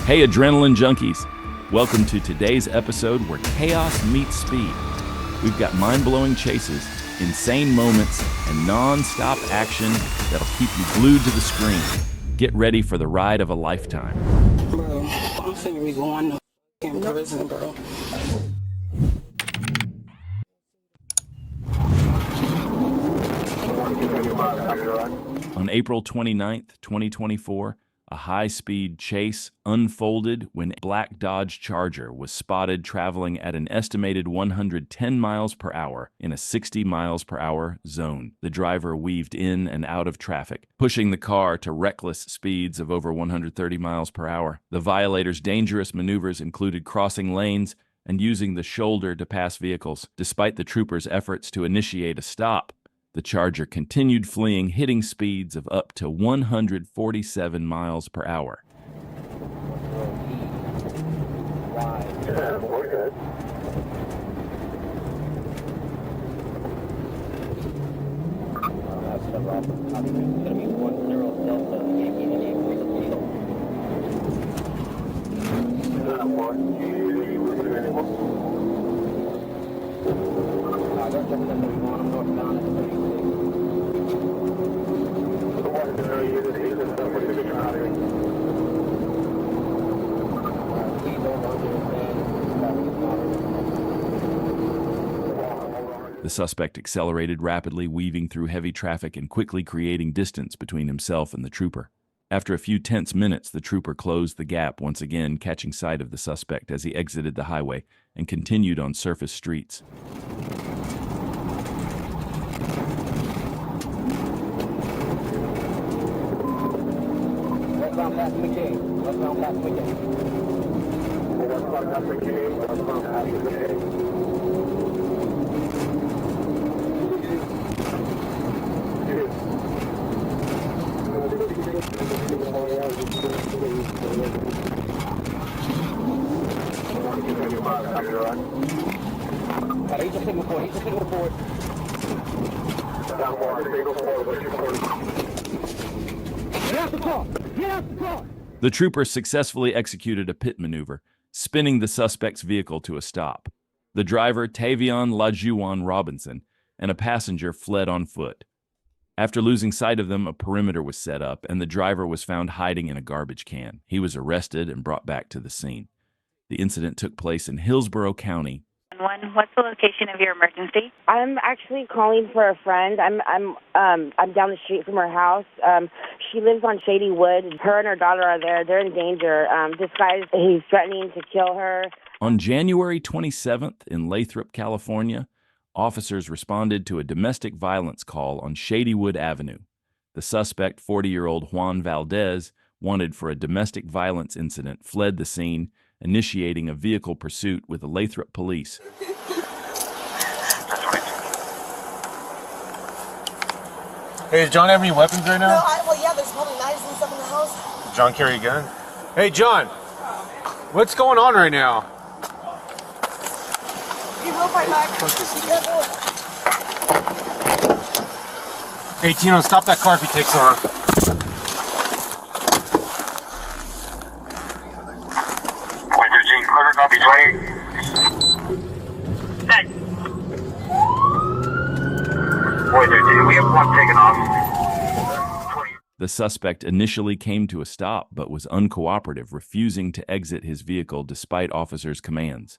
Hey, adrenaline junkies. Welcome to today's episode where chaos meets speed. We've got mind-blowing chases, insane moments, and non-stop action that'll keep you glued to the screen. Get ready for the ride of a lifetime. Bro, I'm finna be going to f***ing prison, bro. On April 29th, 2024, a high-speed chase unfolded when a black Dodge Charger was spotted traveling at an estimated 110 miles per hour in a 60 miles per hour zone. The driver weaved in and out of traffic, pushing the car to reckless speeds of over 130 miles per hour. The violator's dangerous maneuvers included crossing lanes and using the shoulder to pass vehicles. Despite the trooper's efforts to initiate a stop, the Charger continued fleeing, hitting speeds of up to 147 miles per hour. Yeah, we're good. The suspect accelerated rapidly, weaving through heavy traffic and quickly creating distance between himself and the trooper. After a few tense minutes, the trooper closed the gap once again, catching sight of the suspect as he exited the highway and continued on surface streets. The trooper successfully executed a pit maneuver, spinning the suspect's vehicle to a stop. The driver, Tavion Lajuan Robinson, and a passenger fled on foot. After losing sight of them, a perimeter was set up, and the driver was found hiding in a garbage can. He was arrested and brought back to the scene. The incident took place in Hillsborough County. What's the location of your emergency? I'm actually calling for a friend. I'm down the street from her house. She lives on Shady Wood. Her and her daughter are there. They're in danger. This guy, he's threatening to kill her. On January 27th in Lathrop, California, officers responded to a domestic violence call on Shadywood Avenue. The suspect, 40-year-old Juan Valdez, wanted for a domestic violence incident, fled the scene, initiating a vehicle pursuit with the Lathrop police. Hey, does John have any weapons right now? No, yeah, there's probably knives and stuff in the house. Did John carry a gun? Hey, John, what's going on right now? Be real quick, Mike. Be careful. Hey, Tino, stop that car if he takes off. Copy 20. Boy, 13, we have one taken off. The suspect initially came to a stop but was uncooperative, refusing to exit his vehicle despite officers' commands.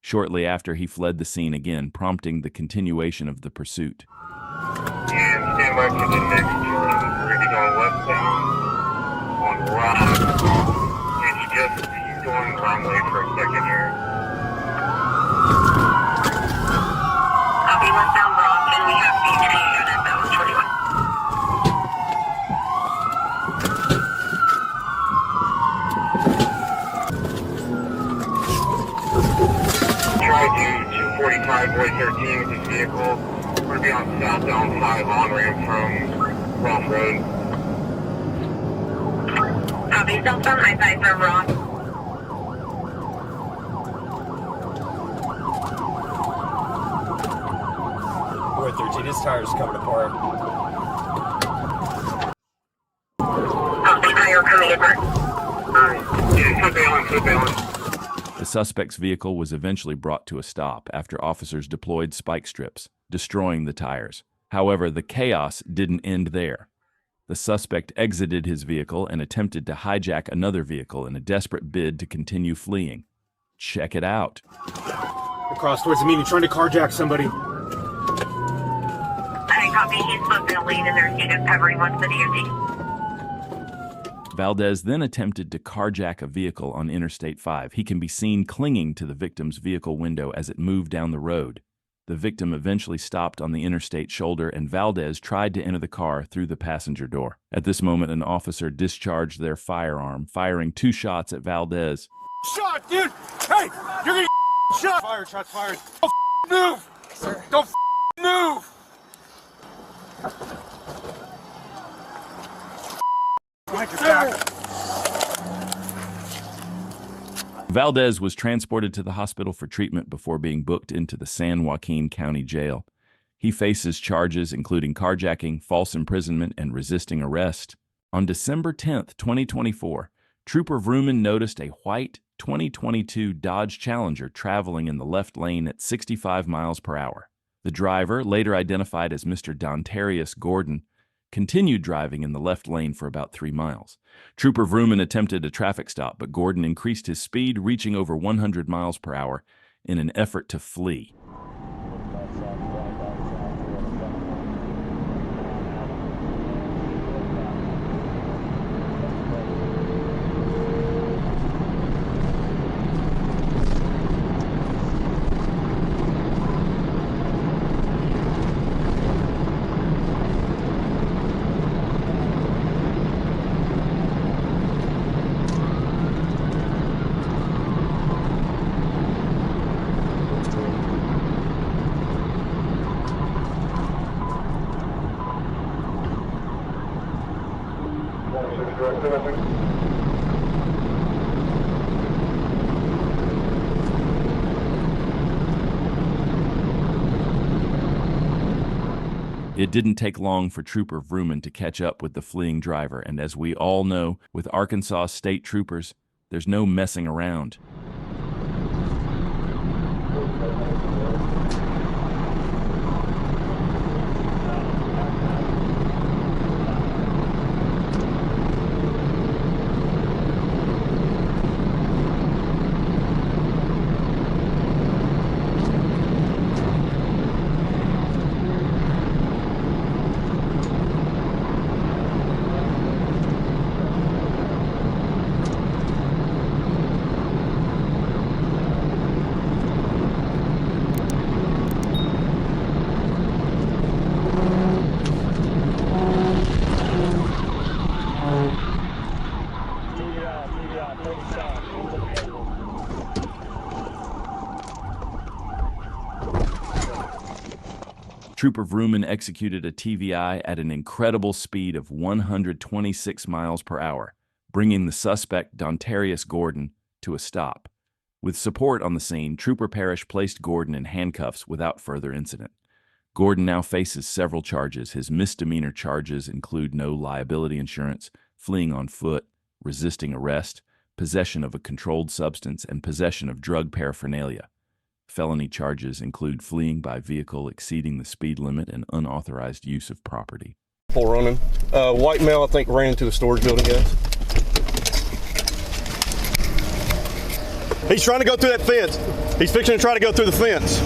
Shortly after, he fled the scene again, prompting the continuation of the pursuit. And stand by for the next turn. We're going to go westbound on Rock. And he's going the wrong way for a second here. Copy westbound Rock, and we have BJ unit that was 21. Try to 245 Boy 13 with his vehicle. We're going to be on southbound 5 on-ramp from Rock Road. Copy, southbound high side for Rock. Boy 13, his tire's coming apart. Copy, tire coming apart. Alright, surveillance. The suspect's vehicle was eventually brought to a stop after officers deployed spike strips, destroying the tires. However, the chaos didn't end there. The suspect exited his vehicle and attempted to hijack another vehicle in a desperate bid to continue fleeing. Check it out. Across towards the meeting, trying to carjack somebody. I copy. He's supposed to be lead in their seat of covering once the DOT. Valdez then attempted to carjack a vehicle on Interstate 5. He can be seen clinging to the victim's vehicle window as it moved down the road. The victim eventually stopped on the interstate shoulder, and Valdez tried to enter the car through the passenger door. At this moment, an officer discharged their firearm, firing 2 shots at Valdez. Shot, dude! Hey! You're gonna get shot! Fired, shots fired. Don't move! Sir. Don't move! Valdez was transported to the hospital for treatment before being booked into the San Joaquin County Jail. He faces charges including carjacking, false imprisonment, and resisting arrest. On December 10, 2024, Trooper Vrooman noticed a white 2022 Dodge Challenger traveling in the left lane at 65 miles per hour. The driver, later identified as Mr. Dontarius Gordon, continued driving in the left lane for about 3 miles. Trooper Vrooman attempted a traffic stop, but Gordon increased his speed, reaching over 100 miles per hour in an effort to flee. It didn't take long for Trooper Vrooman to catch up with the fleeing driver, and as we all know, with Arkansas state troopers, there's no messing around. Trooper Vrooman executed a TVI at an incredible speed of 126 miles per hour, bringing the suspect, Dontarius Gordon, to a stop. With support on the scene, Trooper Parrish placed Gordon in handcuffs without further incident. Gordon now faces several charges. His misdemeanor charges include no liability insurance, fleeing on foot, resisting arrest, possession of a controlled substance, and possession of drug paraphernalia. Felony charges include fleeing by vehicle exceeding the speed limit and unauthorized use of property. Full running. White male, I think, ran into a storage building, guys. He's trying to go through that fence. He's fixing to try to go through the fence.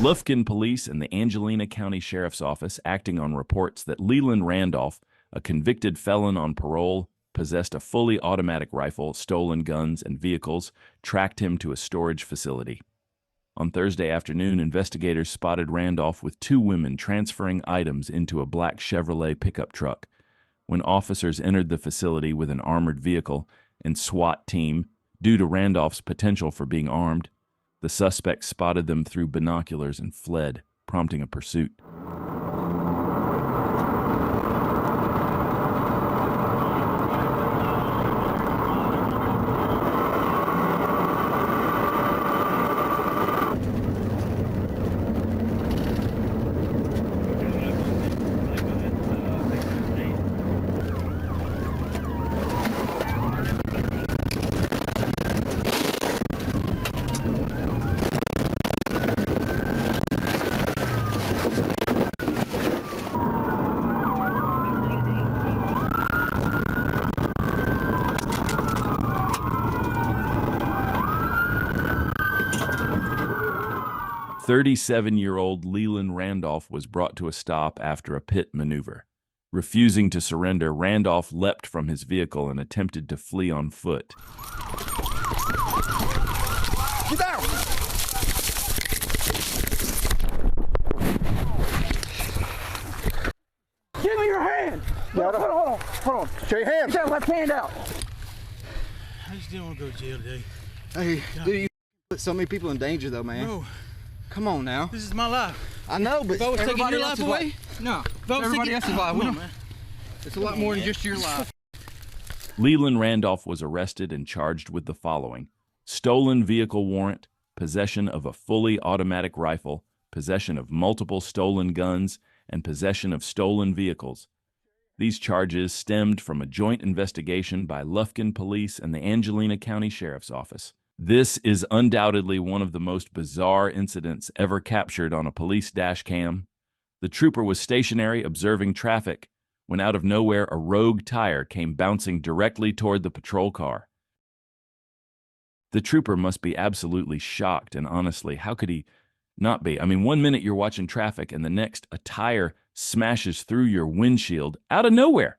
Lufkin Police and the Angelina County Sheriff's Office, acting on reports that Leland Randolph, a convicted felon on parole, possessed a fully automatic rifle, stolen guns, and vehicles, tracked him to a storage facility. On Thursday afternoon, investigators spotted Randolph with 2 women transferring items into a black Chevrolet pickup truck. When officers entered the facility with an armored vehicle and SWAT team, due to Randolph's potential for being armed, the suspect spotted them through binoculars and fled, prompting a pursuit. 37-year-old Leland Randolph was brought to a stop after a pit maneuver. Refusing to surrender, Randolph leapt from his vehicle and attempted to flee on foot. Get down! Give me your hand! Hold on. Show your hand. Get that left hand out. I just didn't want to go to jail today. Hey, dude, you put so many people in danger, though, man. Bro, come on now. this is my life. I know, but If I was taking your life away, life. no. If I was Everybody taking, else's life. come on, man. It's a lot more than just your life. Leland Randolph was arrested and charged with the following: stolen vehicle warrant, possession of a fully automatic rifle, possession of multiple stolen guns, and possession of stolen vehicles. These charges stemmed from a joint investigation by Lufkin Police and the Angelina County Sheriff's Office. This is undoubtedly one of the most bizarre incidents ever captured on a police dash cam. The trooper was stationary observing traffic when out of nowhere a rogue tire came bouncing directly toward the patrol car. The trooper must be absolutely shocked, and honestly, how could he not be? I mean, one minute you're watching traffic and the next a tire smashes through your windshield out of nowhere.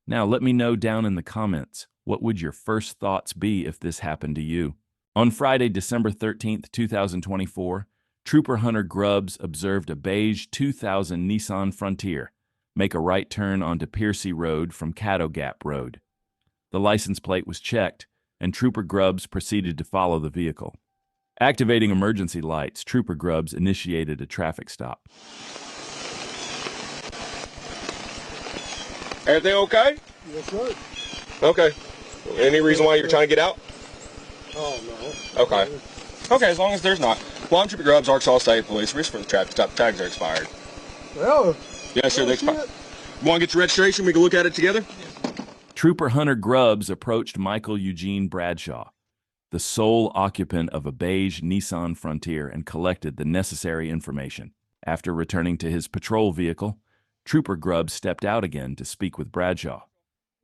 Now, let me know down in the comments, what would your first thoughts be if this happened to you? On Friday, December 13th, 2024, Trooper Hunter Grubbs observed a beige 2000 Nissan Frontier make a right turn onto Piercy Road from Caddo Gap Road. The license plate was checked, and Trooper Grubbs proceeded to follow the vehicle. Activating emergency lights, Trooper Grubbs initiated a traffic stop. Everything okay? Yes, sir. Okay. Any reason why you're trying to get out? Oh, no. Okay. Okay, as long as there's not. Well, I'm Trooper Grubbs, Arkansas State Police. We're just for the traffic stop. Tags are expired. Well, Yeah, sure, they expired. You want to get your registration? We can look at it together? Trooper Hunter Grubbs approached Michael Eugene Bradshaw, the sole occupant of a beige Nissan Frontier, and collected the necessary information. After returning to his patrol vehicle, Trooper Grubbs stepped out again to speak with Bradshaw.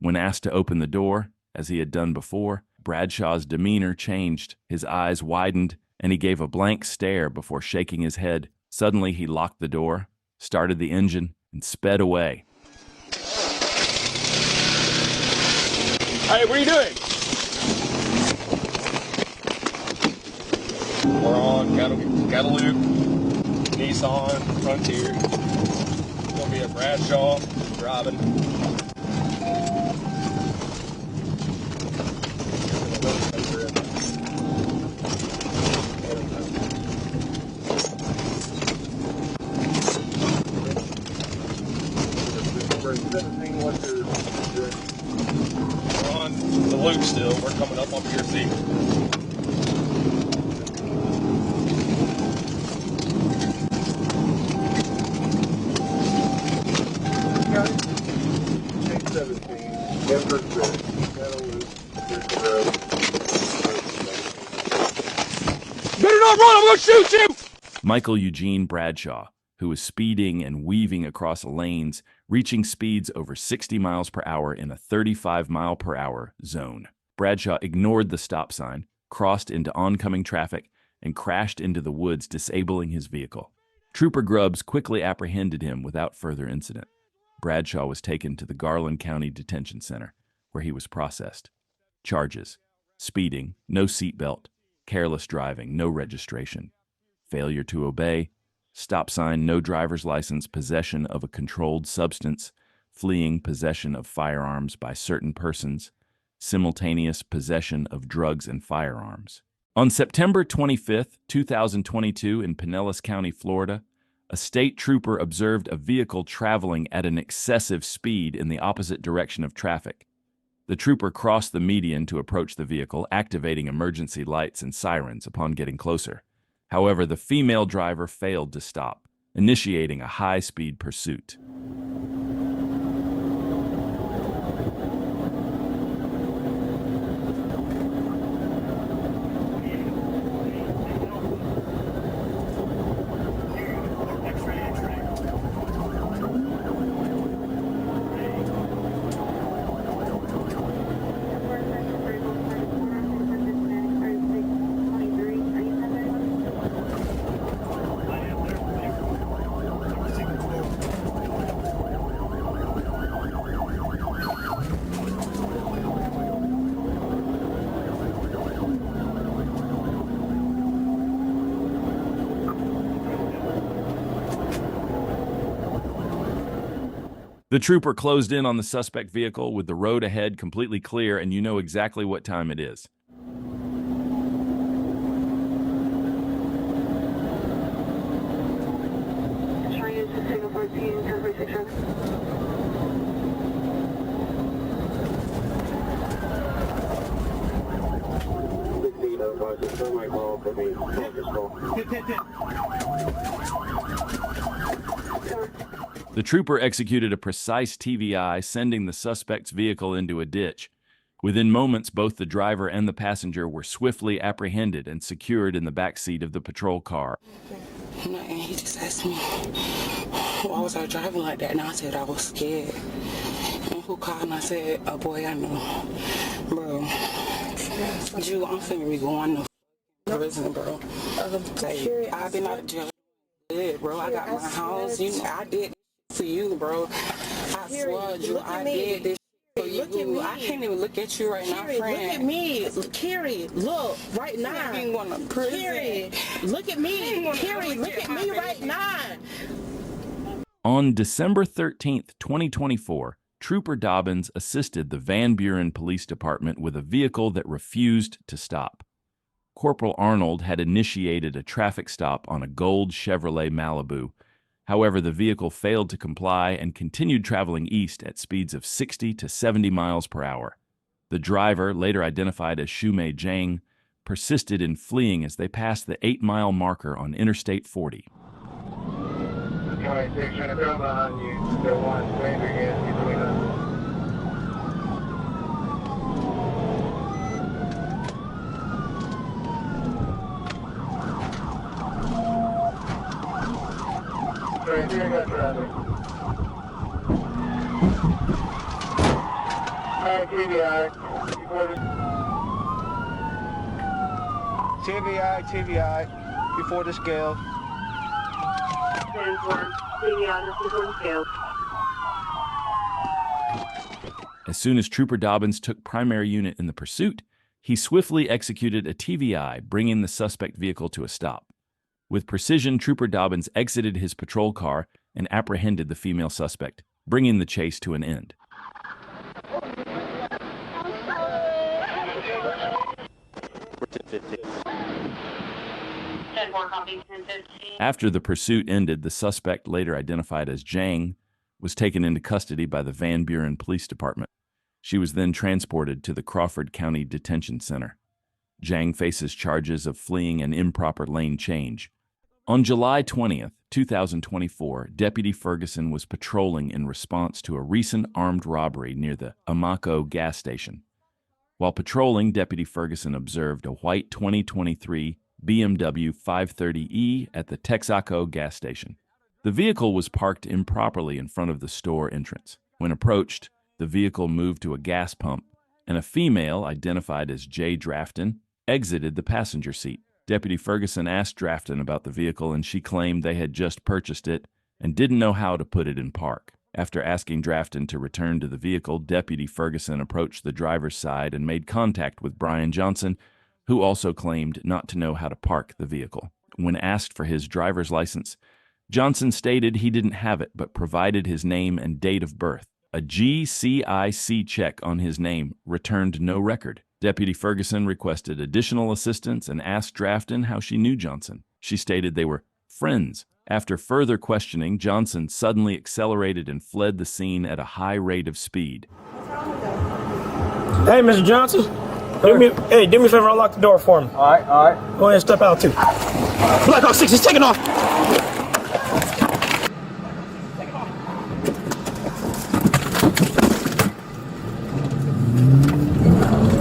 When asked to open the door, as he had done before, Bradshaw's demeanor changed. His eyes widened, and he gave a blank stare before shaking his head. Suddenly, he locked the door, started the engine, and sped away. Hey, what are you doing? We're on Cattle Loop, Nissan Frontier. It's going to be a Bradshaw driving. We're on the loop still. We're coming up on Piercy. Better not run, I'm gonna shoot you! Michael Eugene Bradshaw, who was speeding and weaving across lanes, reaching speeds over 60 miles per hour in a 35-mile-per-hour zone. Bradshaw ignored the stop sign, crossed into oncoming traffic, and crashed into the woods, disabling his vehicle. Trooper Grubbs quickly apprehended him without further incident. Bradshaw was taken to the Garland County Detention Center, where he was processed. Charges: speeding, no seatbelt; careless driving, no registration; failure to obey; stop sign, no driver's license; possession of a controlled substance; fleeing possession of firearms by certain persons; simultaneous possession of drugs and firearms. On September 25, 2022, in Pinellas County, Florida, a state trooper observed a vehicle traveling at an excessive speed in the opposite direction of traffic. The trooper crossed the median to approach the vehicle, activating emergency lights and sirens upon getting closer. However, the female driver failed to stop, initiating a high-speed pursuit. The trooper closed in on the suspect vehicle with the road ahead completely clear, and you know exactly what time it is. The trooper executed a precise TVI, sending the suspect's vehicle into a ditch. Within moments, both the driver and the passenger were swiftly apprehended and secured in the back seat of the patrol car. And he just asked me, why was I driving like that? And I said I was scared. And who called? And I said, a boy I know. Bro, Jew, I'm finna be going to prison, bro. Like, I've been out of jail. Good, bro. I got my house. I did for you, bro. I swear, Jew, I did this for you. Look at me. I can't even look at you right now, friend. Look at me. Carrie, look, right now. You going to prison. Carrie, look at me. Carrie, look at me right now. On December 13th, 2024, Trooper Dobbins assisted the Van Buren Police Department with a vehicle that refused to stop. Corporal Arnold had initiated a traffic stop on a gold Chevrolet Malibu. However, the vehicle failed to comply and continued traveling east at speeds of 60 to 70 miles per hour. The driver, later identified as Shumei Jang, persisted in fleeing as they passed the 8-mile marker on Interstate 40. Alright, 6 trying to go behind you. Still one, stranger again, between us. Stranger, I got traffic. Alright, TVI. TVI, before the scale. As soon as Trooper Dobbins took primary unit in the pursuit, he swiftly executed a TVI, bringing the suspect vehicle to a stop. With precision, Trooper Dobbins exited his patrol car and apprehended the female suspect, bringing the chase to an end. After the pursuit ended, the suspect, later identified as Jang, was taken into custody by the Van Buren Police Department. She was then transported to the Crawford County Detention Center. Jang faces charges of fleeing and improper lane change. On July 20th, 2024, Deputy Ferguson was patrolling in response to a recent armed robbery near the Amaco gas station. While patrolling, Deputy Ferguson observed a white 2023 BMW 530E at the Texaco gas station. The vehicle was parked improperly in front of the store entrance. When approached, the vehicle moved to a gas pump, and a female, identified as J. Drafton, exited the passenger seat. Deputy Ferguson asked Drafton about the vehicle, and she claimed they had just purchased it and didn't know how to put it in park. After asking Drafton to return to the vehicle, Deputy Ferguson approached the driver's side and made contact with Brian Johnson, who also claimed not to know how to park the vehicle. When asked for his driver's license, Johnson stated he didn't have it but provided his name and date of birth. A GCIC check on his name returned no record. Deputy Ferguson requested additional assistance and asked Drafton how she knew Johnson. She stated they were friends. After further questioning, Johnson suddenly accelerated and fled the scene at a high rate of speed. Hey, Mr. Johnson. Do me a favor, unlock the door for me. All right. Go ahead and step out, too. Black Hawk 6 is taking off.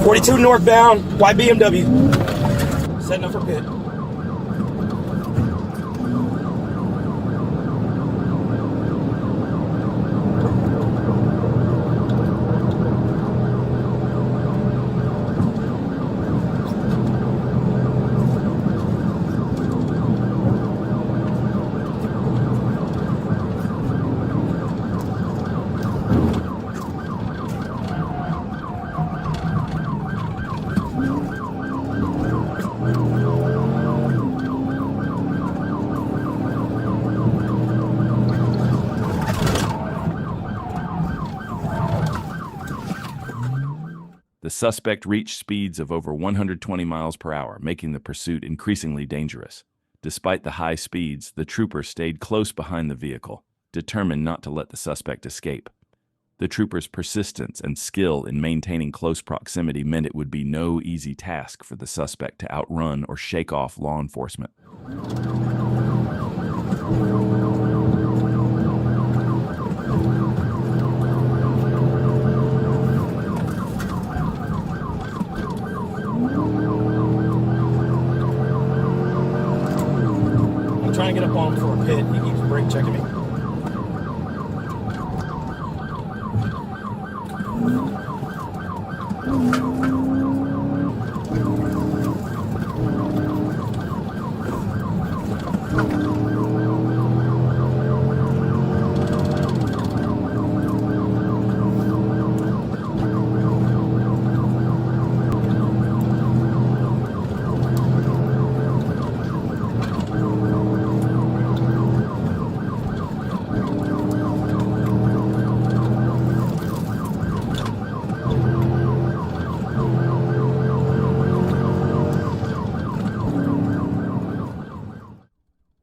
42 northbound, white BMW. Setting up for pit. The suspect reached speeds of over 120 miles per hour, making the pursuit increasingly dangerous. Despite the high speeds, the trooper stayed close behind the vehicle, determined not to let the suspect escape. The trooper's persistence and skill in maintaining close proximity meant it would be no easy task for the suspect to outrun or shake off law enforcement. I'm trying to get up on him for a pit. He keeps brake checking me.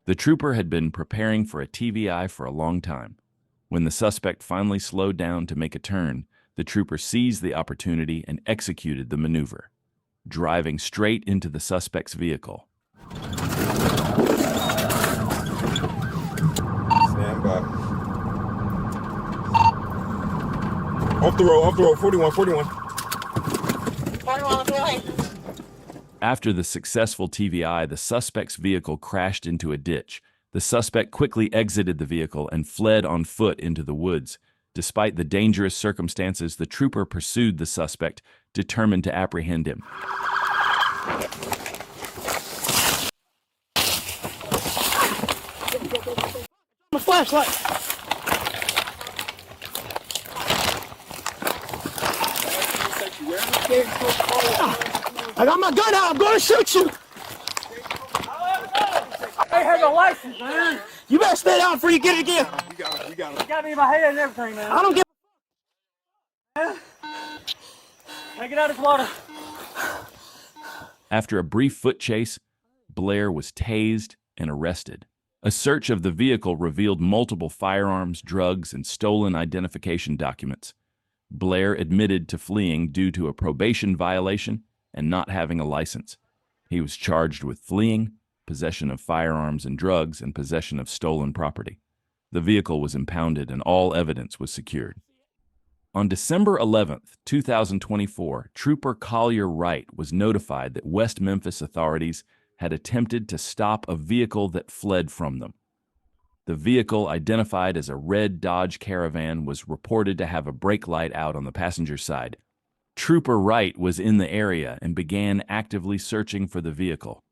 The trooper had been preparing for a TVI for a long time. When the suspect finally slowed down to make a turn, the trooper seized the opportunity and executed the maneuver, driving straight into the suspect's vehicle. Stand by. Off the road, 41. 41 on the way. After the successful TVI, the suspect's vehicle crashed into a ditch. The suspect quickly exited the vehicle and fled on foot into the woods. Despite the dangerous circumstances, the trooper pursued the suspect, determined to apprehend him. My flashlight. I got my gun out. I'm going to shoot you. I have a license, man. You better stay down before you get it again. You got it. You got me in my head and everything, man. I don't give Man. Hey, get out of this water. After a brief foot chase, Blair was tased and arrested. A search of the vehicle revealed multiple firearms, drugs, and stolen identification documents. Blair admitted to fleeing due to a probation violation and not having a license. He was charged with fleeing, possession of firearms and drugs, and possession of stolen property. The vehicle was impounded and all evidence was secured. On December 11, 2024, Trooper Collier Wright was notified that West Memphis authorities had attempted to stop a vehicle that fled from them. The vehicle, identified as a red Dodge Caravan, was reported to have a brake light out on the passenger side. Trooper Wright was in the area and began actively searching for the vehicle.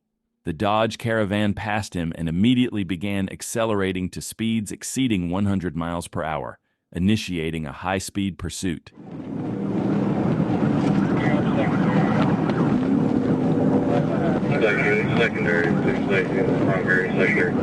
The Dodge Caravan passed him and immediately began accelerating to speeds exceeding 100 miles per hour, initiating a high-speed pursuit. Secondary, primary, secondary.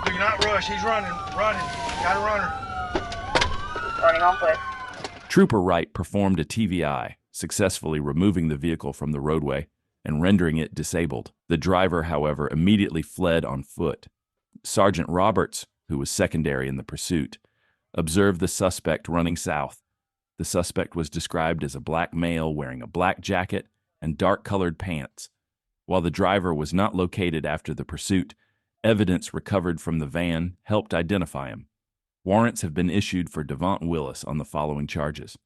Do not rush. He's running. Got a runner. Running on foot. Trooper Wright performed a TVI, successfully removing the vehicle from the roadway and rendering it disabled. The driver, however, immediately fled on foot. Sergeant Roberts, who was secondary in the pursuit, observed the suspect running south. The suspect was described as a black male wearing a black jacket and dark-colored pants. While the driver was not located after the pursuit, evidence recovered from the van helped identify him. Warrants have been issued for Devont Willis on the following charges: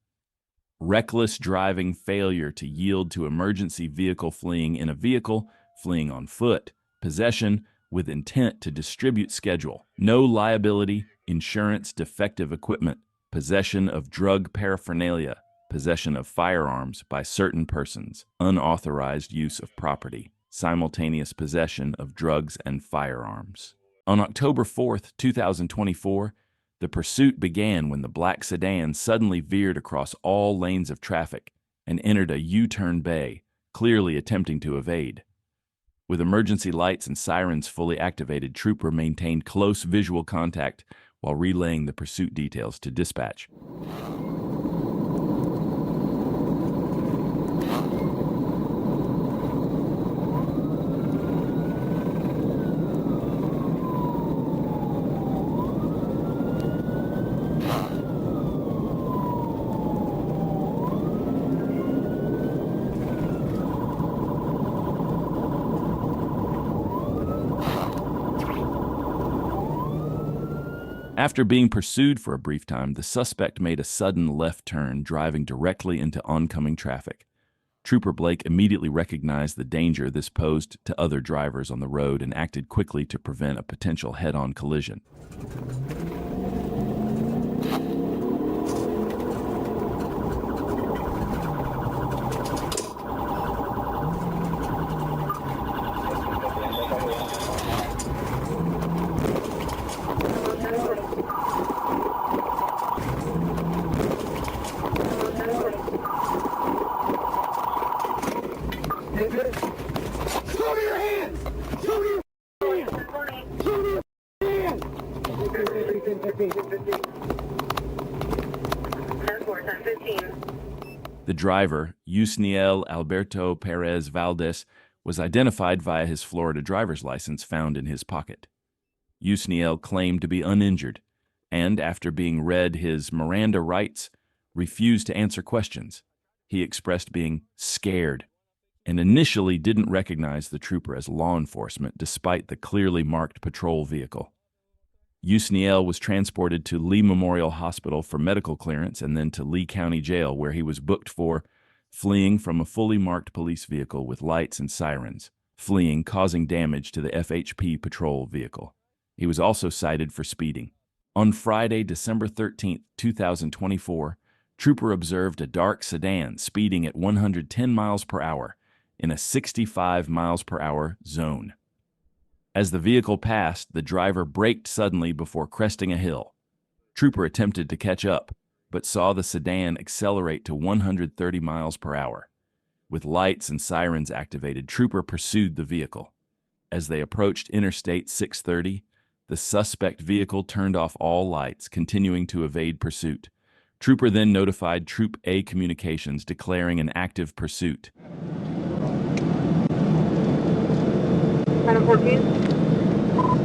reckless driving, failure to yield to emergency vehicle, fleeing in a vehicle, fleeing on foot, possession with intent to distribute schedule, no liability, insurance, defective equipment, possession of drug paraphernalia, possession of firearms by certain persons, unauthorized use of property, simultaneous possession of drugs and firearms. On October 4th, 2024, the pursuit began when the black sedan suddenly veered across all lanes of traffic and entered a U-turn bay, clearly attempting to evade. With emergency lights and sirens fully activated, Trooper maintained close visual contact while relaying the pursuit details to dispatch. After being pursued for a brief time, the suspect made a sudden left turn, driving directly into oncoming traffic. Trooper Blake immediately recognized the danger this posed to other drivers on the road and acted quickly to prevent a potential head-on collision. Show me your hands! Show me your hands! Show me your hands! 10-4, 10-15. The driver, Yusniel Alberto Perez Valdez, was identified via his Florida driver's license found in his pocket. Yusniel claimed to be uninjured and, after being read his Miranda rights, refused to answer questions. He expressed being scared and initially didn't recognize the trooper as law enforcement despite the clearly marked patrol vehicle. Yusniel was transported to Lee Memorial Hospital for medical clearance and then to Lee County Jail, where he was booked for fleeing from a fully marked police vehicle with lights and sirens, fleeing causing damage to the FHP patrol vehicle. He was also cited for speeding. On Friday, December 13, 2024, Trooper observed a dark sedan speeding at 110 miles per hour in a 65 miles per hour zone. As the vehicle passed, the driver braked suddenly before cresting a hill. Trooper attempted to catch up, but saw the sedan accelerate to 130 miles per hour. With lights and sirens activated, Trooper pursued the vehicle. As they approached Interstate 630, the suspect vehicle turned off all lights, continuing to evade pursuit. Trooper then notified Troop A Communications, declaring an active pursuit. 10-14.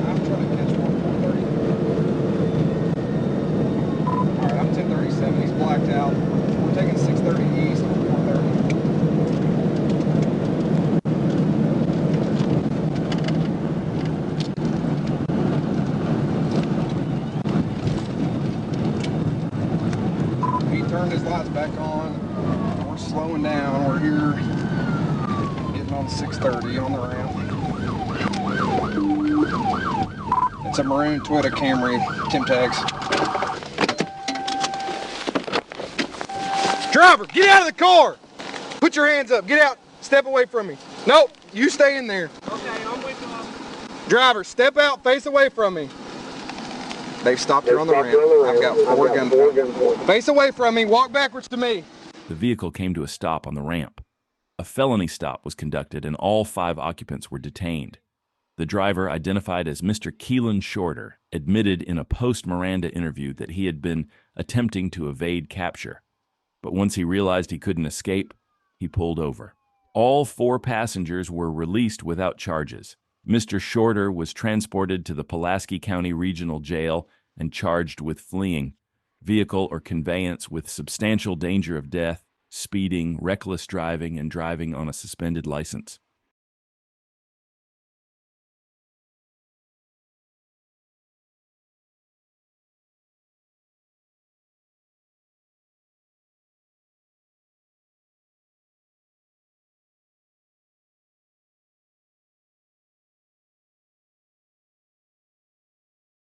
I'm trying to catch 130. Alright, I'm 1037. He's blacked out. We're taking 630 east on 430. He turned his lights back on. We're slowing down. We're here getting on 630 on the ramp. It's a maroon Toyota Camry, Tim tags. Driver, get out of the car! Put your hands up, get out, step away from me. Nope, you stay in there. Okay, I'm with you. Driver, step out, face away from me. They've stopped here on the ramp. I've got 4 gunpoint. Face away from me, walk backwards to me. The vehicle came to a stop on the ramp. A felony stop was conducted and all 5 occupants were detained. The driver, identified as Mr. Keelan Shorter, admitted in a post-Miranda interview that he had been attempting to evade capture. But once he realized he couldn't escape, he pulled over. All 4 passengers were released without charges. Mr. Shorter was transported to the Pulaski County Regional Jail and charged with fleeing, vehicle or conveyance with substantial danger of death, speeding, reckless driving, and driving on a suspended license.